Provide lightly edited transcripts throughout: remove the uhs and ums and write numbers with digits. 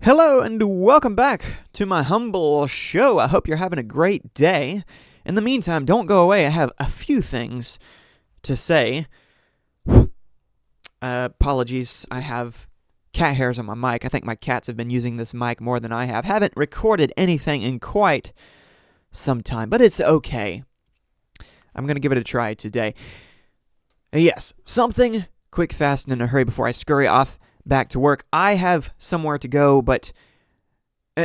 Hello and welcome back to my humble show. I hope you're having a great day. In the meantime, don't go away. I have a few things to say. Apologies, I have cat hairs on my mic. I think my cats have been using this mic more than I have. Haven't recorded anything in quite some time, but it's okay. I'm going to give it a try today. Yes, something quick, fast, and in a hurry before I scurry off back to work. I have somewhere to go, but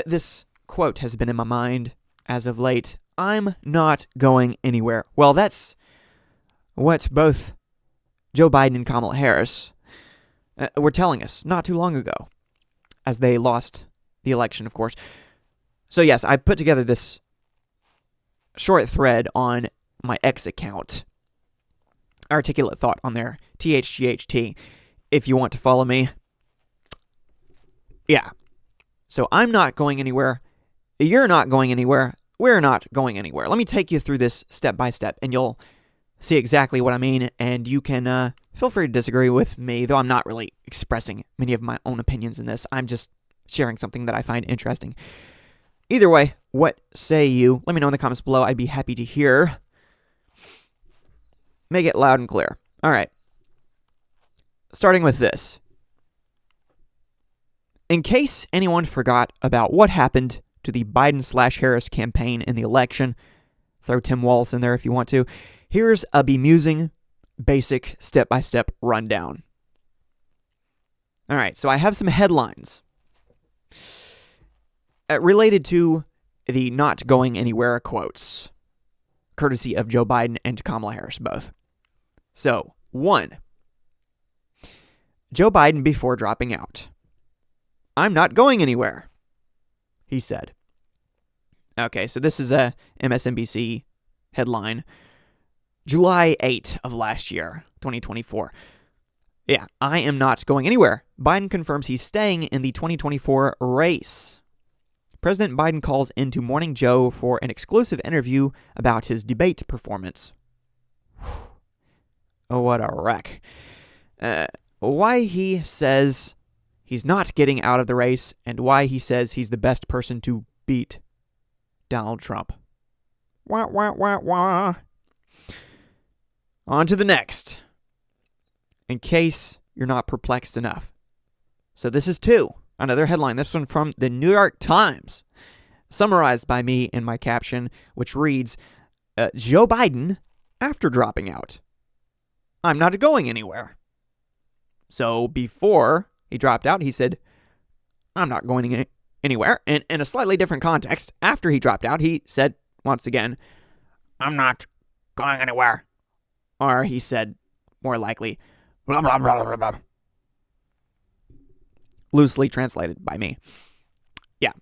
this quote has been in my mind as of late. I'm not going anywhere. Well, that's what both Joe Biden and Kamala Harris were telling us not too long ago, as they lost the election, of course. So yes, I put together this short thread on my X account. Articulate Thought on there, THGHT, if you want to follow me. Yeah. So I'm not going anywhere. You're not going anywhere. We're not going anywhere. Let me take you through this step by step, and you'll see exactly what I mean, and you can feel free to disagree with me, though I'm not really expressing many of my own opinions in this. I'm just sharing something that I find interesting. Either way, what say you? Let me know in the comments below. I'd be happy to hear. Make it loud and clear. All right. Starting with this. In case anyone forgot about what happened to the Biden/Harris campaign in the election, throw Tim Walz in there if you want to, here's a bemusing, basic, step-by-step rundown. All right, so I have some headlines related to the not going anywhere quotes, courtesy of Joe Biden and Kamala Harris both. So, 1. Joe Biden before dropping out. I'm not going anywhere, he said. Okay, so this is a MSNBC headline. July 8 of last year, 2024. Yeah, I am not going anywhere. Biden confirms he's staying in the 2024 race. President Biden calls into Morning Joe for an exclusive interview about his debate performance. Oh, what a wreck. Why he says he's not getting out of the race, and why he says he's the best person to beat Donald Trump. Wah, wah, wah, wah. On to the next. In case you're not perplexed enough. So this is 2. Another headline. This one from the New York Times. Summarized by me in my caption, which reads, Joe Biden after dropping out. I'm not going anywhere. So before he dropped out, he said, I'm not going anywhere. And in a slightly different context, after he dropped out, he said, once again, I'm not going anywhere. Or he said, more likely, blah, blah, blah, blah, blah. Loosely translated by me. Yeah.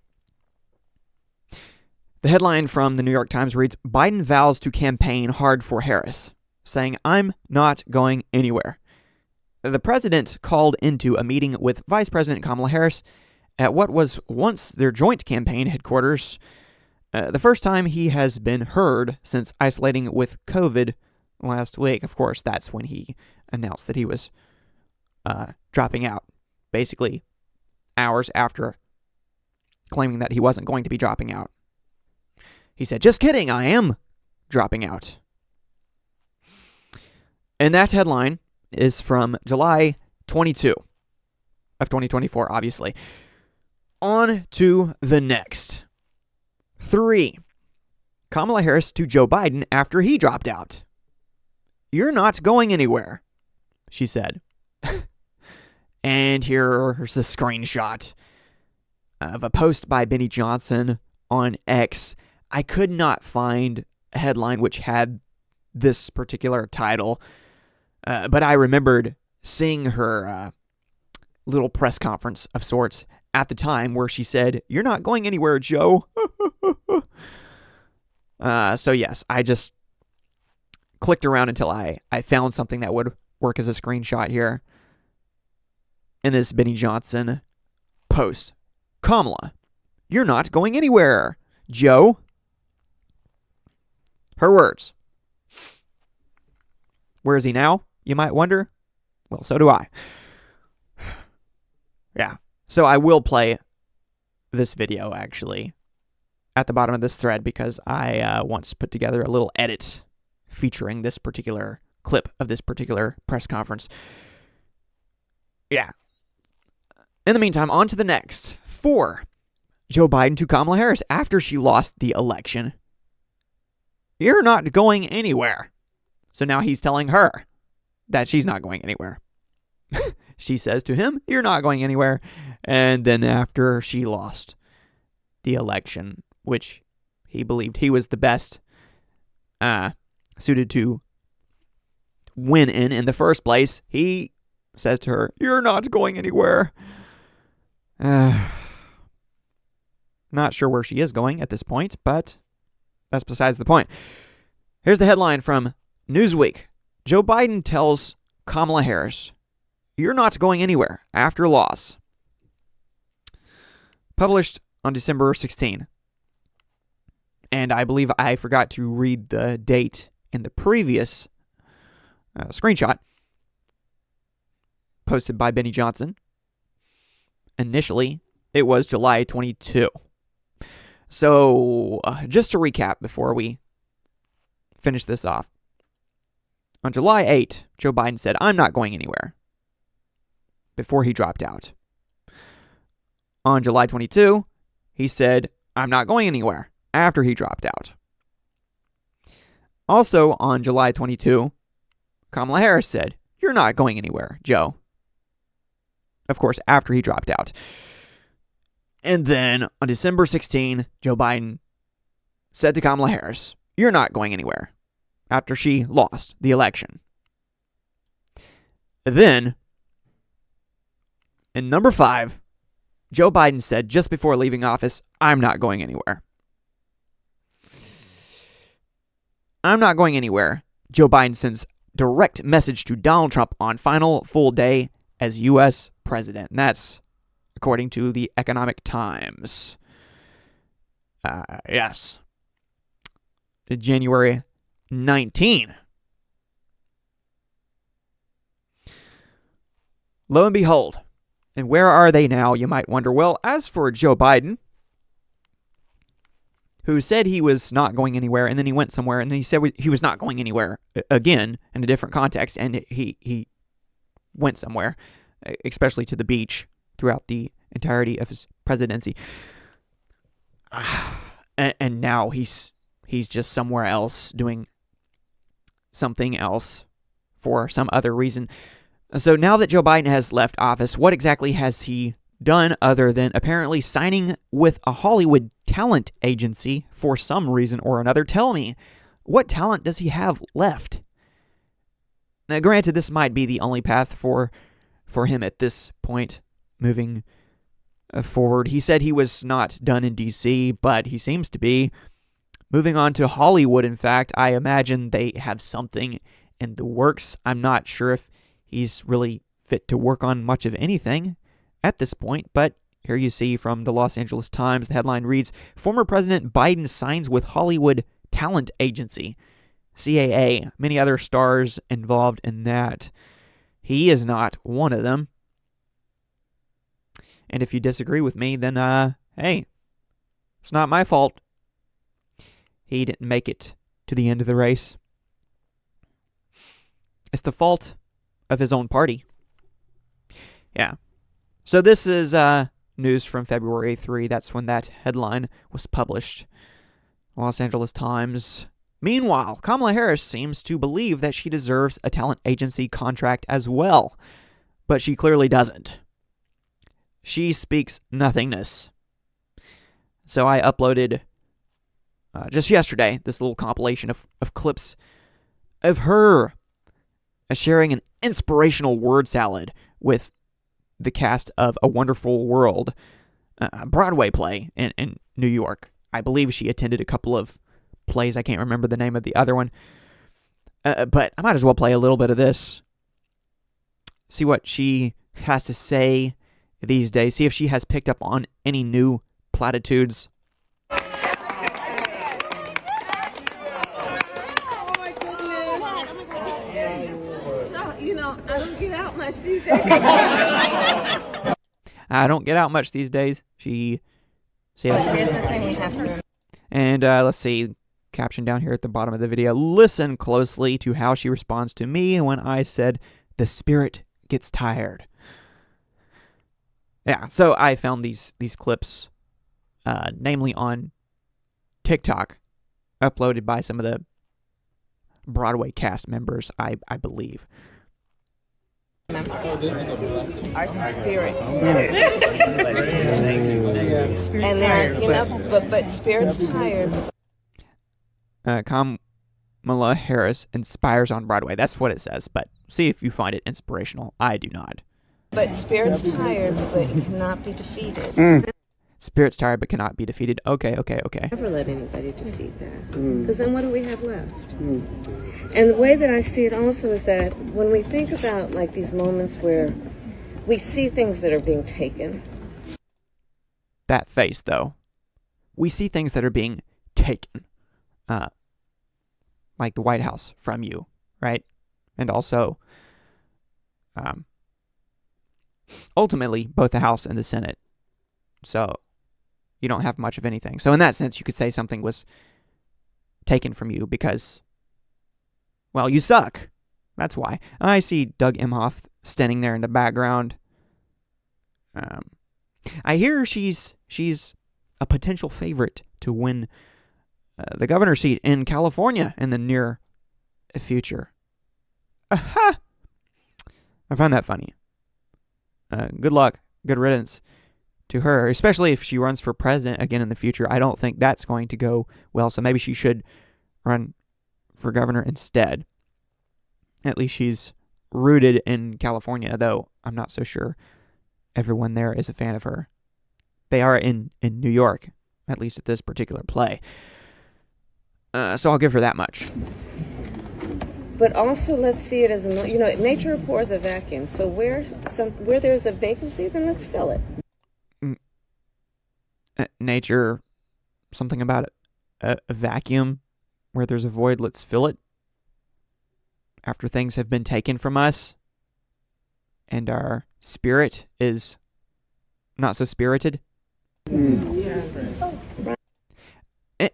The headline from the New York Times reads, Biden vows to campaign hard for Harris, saying, I'm not going anywhere. The president called into a meeting with Vice President Kamala Harris at what was once their joint campaign headquarters, the first time he has been heard since isolating with COVID last week. Of course, that's when he announced that he was dropping out, basically hours after claiming that he wasn't going to be dropping out. He said, just kidding, I am dropping out. And that headline is from July 22 of 2024, obviously. On to the next. 3. Kamala Harris to Joe Biden after he dropped out. You're not going anywhere, she said. And here's a screenshot of a post by Benny Johnson on X. I could not find a headline which had this particular title, but I remembered seeing her little press conference of sorts at the time where she said, you're not going anywhere, Joe. So yes, I just clicked around until I found something that would work as a screenshot here. In this Benny Johnson post. Kamala, you're not going anywhere, Joe. Her words. Where is he now, you might wonder? Well, so do I. Yeah. So I will play this video, actually, at the bottom of this thread, because I once put together a little edit featuring this particular clip of this particular press conference. Yeah. In the meantime, on to the next. 4. Joe Biden to Kamala Harris after she lost the election. You're not going anywhere. So now he's telling her that she's not going anywhere. She says to him, you're not going anywhere. And then after she lost the election, which he believed he was the best suited to win in the first place, he says to her, you're not going anywhere. Not sure where she is going at this point, but that's besides the point. Here's the headline from Newsweek. Joe Biden tells Kamala Harris, you're not going anywhere after loss. Published on December 16. And I believe I forgot to read the date in the previous screenshot posted by Benny Johnson. Initially, it was July 22. So, just to recap before we finish this off. On July 8, Joe Biden said, I'm not going anywhere, before he dropped out. On July 22, he said, I'm not going anywhere, after he dropped out. Also, on July 22, Kamala Harris said, you're not going anywhere, Joe. Of course, after he dropped out. And then, on December 16, Joe Biden said to Kamala Harris, you're not going anywhere, after she lost the election. Then, in number 5, Joe Biden said just before leaving office, I'm not going anywhere. I'm not going anywhere. Joe Biden sends direct message to Donald Trump on final full day as U.S. president. And that's according to the Economic Times. Yes. January 19. Lo and behold. And where are they now, you might wonder? Well, as for Joe Biden, who said he was not going anywhere, and then he went somewhere, and then he said he was not going anywhere again in a different context, and he went somewhere, especially to the beach, throughout the entirety of his presidency. And now he's just somewhere else doing something else for some other reason. So now that Joe Biden has left office, what exactly has he done other than apparently signing with a Hollywood talent agency for some reason or another? Tell me, what talent does he have left? Now, granted, this might be the only path for him at this point, moving forward. He said he was not done in D.C., but he seems to be moving on to Hollywood. In fact, I imagine they have something in the works. I'm not sure if he's really fit to work on much of anything at this point, but here you see from the Los Angeles Times, the headline reads, former President Biden signs with Hollywood Talent Agency, CAA. Many other stars involved in that. He is not one of them. And if you disagree with me, then, hey, it's not my fault. He didn't make it to the end of the race. It's the fault of his own party. Yeah. So this is news from February 3. That's when that headline was published. Los Angeles Times. Meanwhile, Kamala Harris seems to believe that she deserves a talent agency contract as well, but she clearly doesn't. She speaks nothingness. So I uploaded just yesterday this little compilation of clips of her sharing an inspirational word salad with the cast of A Wonderful World, a Broadway play in New York. I believe she attended a couple of plays. I can't remember the name of the other one. But I might as well play a little bit of this. See what she has to say these days. See if she has picked up on any new platitudes. I don't get out much these days. I don't get out much these days. She See how Here's the thing we have to. And let's see, caption down here at the bottom of the video. Listen closely to how she responds to me when I said, the spirit gets tired. Yeah, so I found these clips, namely on TikTok, uploaded by some of the Broadway cast members, I believe. Our spirit. And then, you know, but spirit's tired. Kamala Harris inspires on Broadway. That's what it says, but see if you find it inspirational. I do not. But spirit's tired, but it cannot be defeated. Spirit's tired but cannot be defeated. Okay. Never let anybody defeat that. Because then what do we have left? And the way that I see it also is that when we think about like these moments where we see things that are being taken. That face, though. We see things that are being taken. Like the White House from you, right? And also, ultimately, both the House and the Senate. So, you don't have much of anything. So in that sense, you could say something was taken from you because, well, you suck. That's why. I see Doug Emhoff standing there in the background. I hear she's a potential favorite to win the governor's seat in California in the near future. Aha! I find that funny. Good luck. Good riddance to her, especially if she runs for president again in the future. I don't think that's going to go well, so maybe she should run for governor instead. At least she's rooted in California, though I'm not so sure everyone there is a fan of her. They are in New York, at least at this particular play. So I'll give her that much. But also, let's see it as nature abhors a vacuum. So where there's a vacancy, then let's fill it. Nature, something about a vacuum where there's a void. Let's fill it. After things have been taken from us, and our spirit is not so spirited.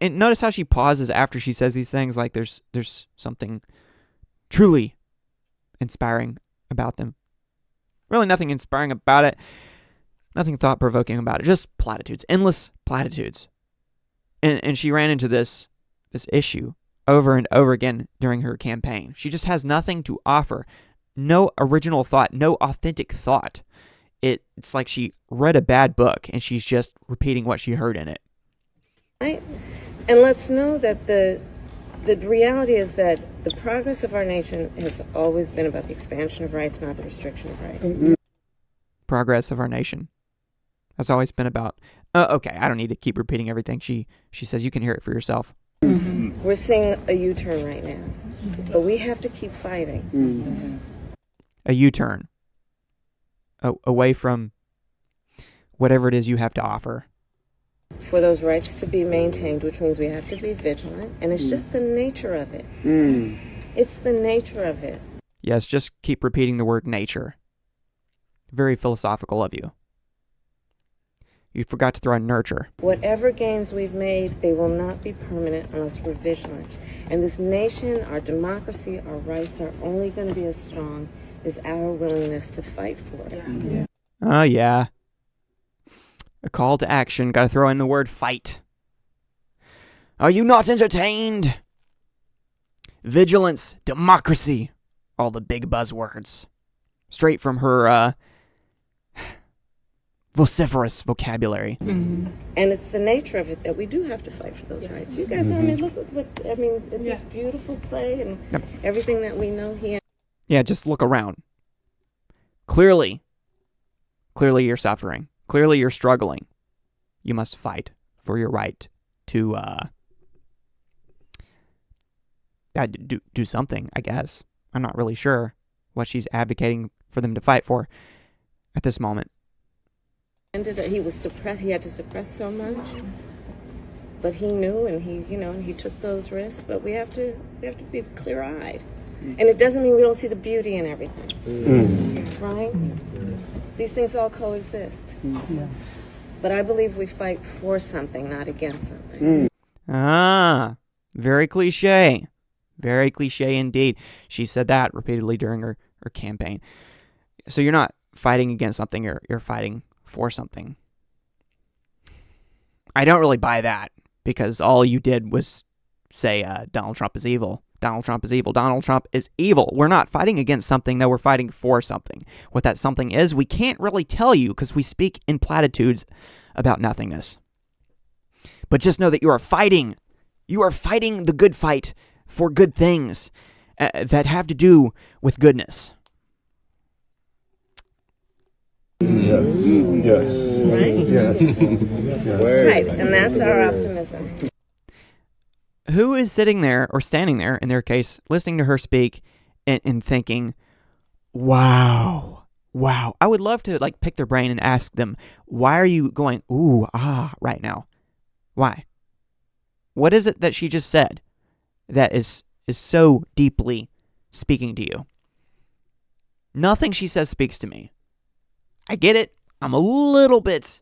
And notice how she pauses after she says these things, like there's something truly inspiring about them. Really nothing inspiring about it. Nothing thought-provoking about it. Just platitudes. Endless platitudes. And she ran into this issue over and over again during her campaign. She just has nothing to offer. No original thought. No authentic thought. It's like she read a bad book and she's just repeating what she heard in it. Right? And let's know that the reality is that the progress of our nation has always been about the expansion of rights, not the restriction of rights. Progress of our nation has always been about... okay, I don't need to keep repeating everything she says. You can hear it for yourself. Mm-hmm. We're seeing a U-turn right now, but we have to keep fighting. Mm-hmm. A U-turn. Away from whatever it is you have to offer. For those rights to be maintained, which means we have to be vigilant, and it's just the nature of it. It's the nature of it. Yes, just keep repeating the word nature. Very philosophical of you. You forgot to throw in nurture. Whatever gains we've made, they will not be permanent unless we're vigilant. And this nation, our democracy, our rights are only going to be as strong as our willingness to fight for it. Oh, yeah. A call to action. Got to throw in the word fight. Are you not entertained? Vigilance, democracy. All the big buzzwords. Straight from her vociferous vocabulary. Mm-hmm. And it's the nature of it that we do have to fight for those rights. You guys, look at this beautiful play and everything that we know here. Yeah, just look around. Clearly you're suffering. Clearly you're struggling. You must fight for your right to do something, I guess. I'm not really sure what she's advocating for them to fight for at this moment. He was suppressed. He had to suppress so much, but he knew, and he took those risks. But we have to be clear-eyed, and it doesn't mean we don't see the beauty in everything, right? These things all coexist. But I believe we fight for something, not against something. Very cliche. Very cliche indeed. She said that repeatedly during her campaign. So you're not fighting against something, you're fighting for something. I don't really buy that, because all you did was say Donald Trump is evil. Donald Trump is evil. Donald Trump is evil. We're not fighting against something, though. We're fighting for something. What that something is, we can't really tell you, because we speak in platitudes about nothingness. But just know that you are fighting. You are fighting the good fight for good things that have to do with goodness. Yes. Right? Yes. Right, and that's our optimism. Who is sitting there, or standing there, in their case, listening to her speak and thinking, wow. I would love to pick their brain and ask them, why are you going, ooh, ah, right now? Why? What is it that she just said that is so deeply speaking to you? Nothing she says speaks to me. I get it. I'm a little bit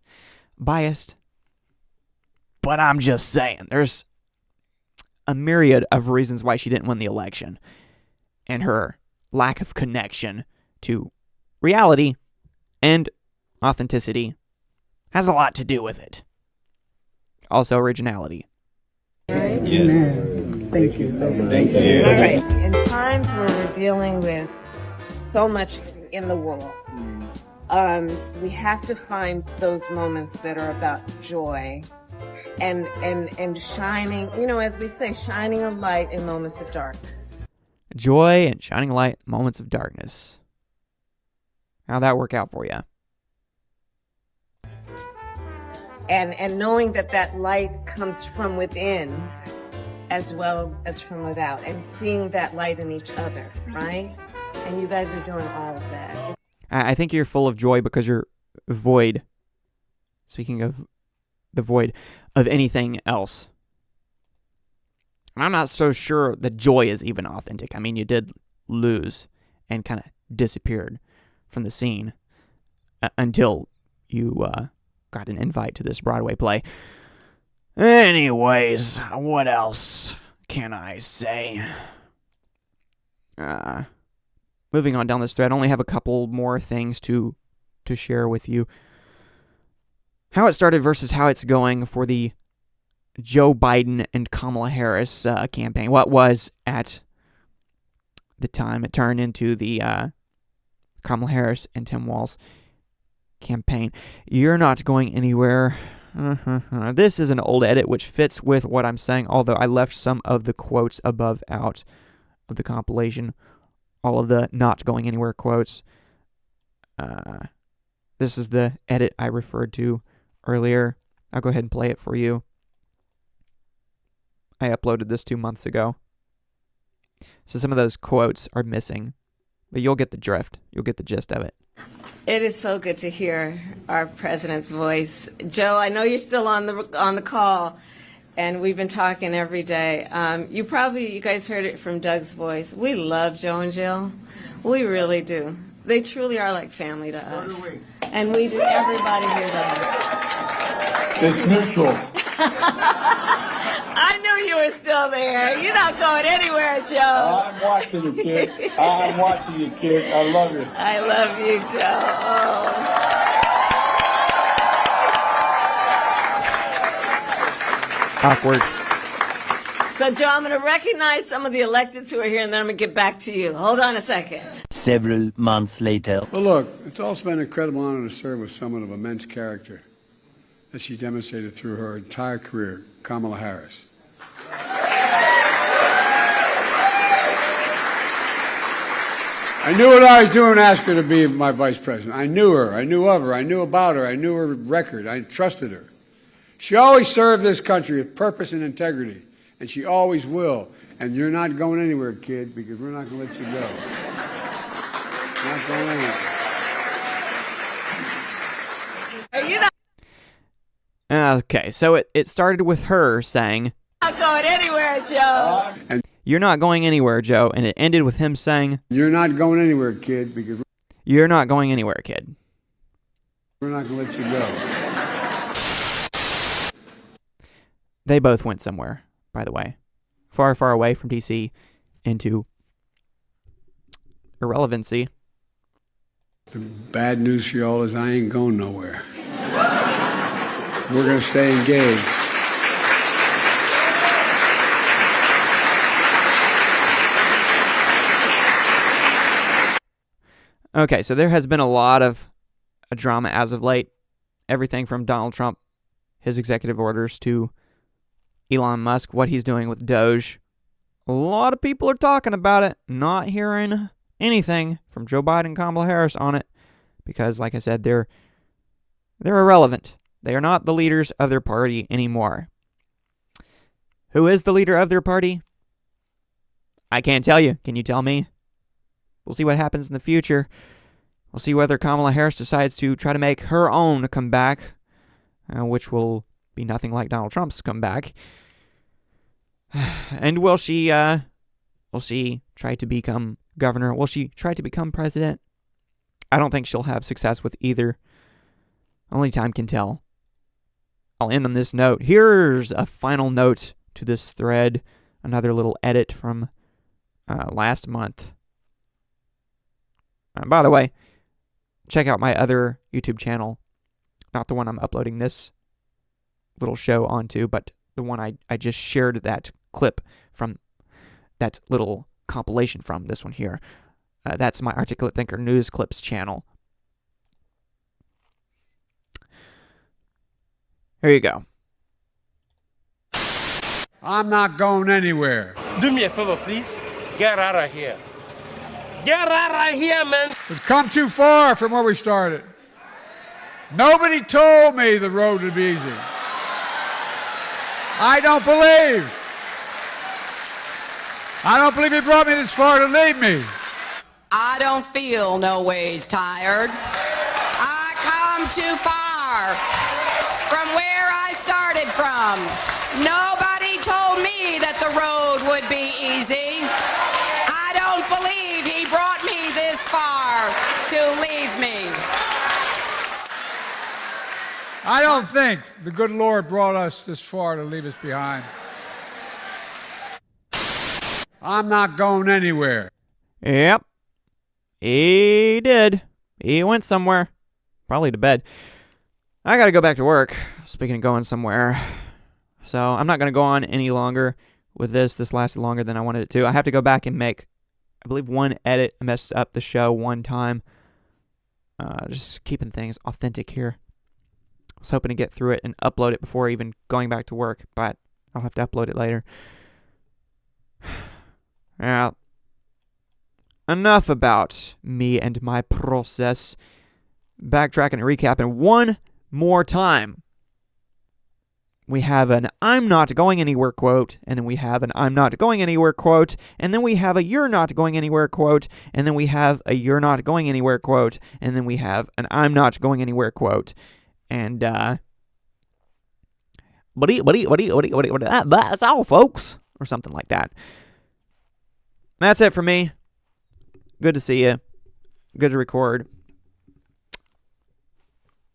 biased. But I'm just saying, there's a myriad of reasons why she didn't win the election. And her lack of connection to reality and authenticity has a lot to do with it. Also, originality. Right? Yes. Thank you so much. Thank you. All right. In times where we're dealing with so much in the world, we have to find those moments that are about joy and shining, as we say, shining a light in moments of darkness. Joy and shining light in moments of darkness. How'd that work out for you? And knowing that light comes from within as well as from without, and seeing that light in each other, right? And you guys are doing all of that. I think you're full of joy because you're void. Speaking of the void of anything else. And I'm not so sure that joy is even authentic. I mean, you did lose and kind of disappeared from the scene until you got an invite to this Broadway play. Anyways, what else can I say? Moving on down this thread, I only have a couple more things to share with you. How it started versus how it's going for the Joe Biden and Kamala Harris campaign. What was at the time, it turned into the Kamala Harris and Tim Walz campaign. You're not going anywhere. This is an old edit which fits with what I'm saying, although I left some of the quotes above out of the compilation. All of the not going anywhere quotes. This is the edit I referred to earlier. I'll go ahead and play it for you. I uploaded this 2 months ago. So some of those quotes are missing, but you'll get the drift. You'll get the gist of it. It is so good to hear our president's voice. Joe, I know you're still on the call, and we've been talking every day. You guys heard it from Doug's voice. We love Joe and Jill. We really do. They truly are like family to us. And we do. Everybody here does. It's mutual. I knew you were still there. You're not going anywhere, Joe. I'm watching you, kid. I'm watching you, kid. I love you. I love you, Joe. Awkward. So, Joe, I'm going to recognize some of the electeds who are here, and then I'm going to get back to you. Hold on a second. Several months later. Well, look, it's also been an incredible honor to serve with someone of immense character that she demonstrated through her entire career, Kamala Harris. I knew what I was doing to ask her to be my vice president. I knew her. I knew of her. I knew about her. I knew her record. I trusted her. She always served this country with purpose and integrity, and she always will. And you're not going anywhere, kid, because we're not going to let you go. Not going anywhere. Okay, so it started with her saying, Not going anywhere, Joe. And "You're not going anywhere, Joe," and it ended with him saying, you're not going anywhere, kid, because "You're not going anywhere, kid." we're not going to let you go. They both went somewhere, by the way. Far, far away from D.C. into irrelevancy. The bad news for y'all is I ain't going nowhere. We're going to stay engaged. Okay, so there has been a lot of drama as of late. Everything from Donald Trump, his executive orders, to Elon Musk, what he's doing with Doge. A lot of people are talking about it, not hearing anything from Joe Biden and Kamala Harris on it, because, like I said, they're irrelevant. They are not the leaders of their party anymore. Who is the leader of their party? I can't tell you. Can you tell me? We'll see what happens in the future. We'll see whether Kamala Harris decides to try to make her own comeback, which will be nothing like Donald Trump's comeback. And will she try to become governor? Will she try to become president? I don't think she'll have success with either. Only time can tell. I'll end on this note. Here's a final note to this thread. Another little edit from last month. By the way, check out my other YouTube channel. Not the one I'm uploading this little show onto, but the one I just shared that clip from, that little compilation from, this one here. That's my Articulate Thinker News Clips channel. Here you go. I'm not going anywhere. Do me a favor, please. Get out of here. Get out of here, man. We've come too far from where we started. Nobody told me the road would be easy. I don't believe he brought me this far to leave me. I don't feel no ways tired. I come too far from where I started from. Nobody told me that the road would be easy. I don't believe he brought me this far to leave me. I don't think the good Lord brought us this far to leave us behind. I'm not going anywhere. Yep. He did. He went somewhere. Probably to bed. I gotta go back to work. Speaking of going somewhere. So I'm not gonna go on any longer with this. This lasted longer than I wanted it to. I have to go back and make, I believe, one edit. I messed up the show one time. Just keeping things authentic here. I was hoping to get through it and upload it before even going back to work, but I'll have to upload it later. Yeah. Enough about me and my process. Backtracking and recapping one more time. We have an I'm not going anywhere quote, and then we have an I'm not going anywhere quote, and then we have a you're not going anywhere quote, and then we have a you're not going anywhere quote, and then we have an I'm not going anywhere quote. And that's all, folks, or something like that. That's it for me. Good to see you. Good to record.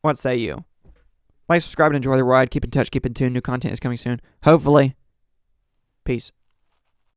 What say you? Like, subscribe, and enjoy the ride. Keep in touch, keep in tune. New content is coming soon. Hopefully. Peace.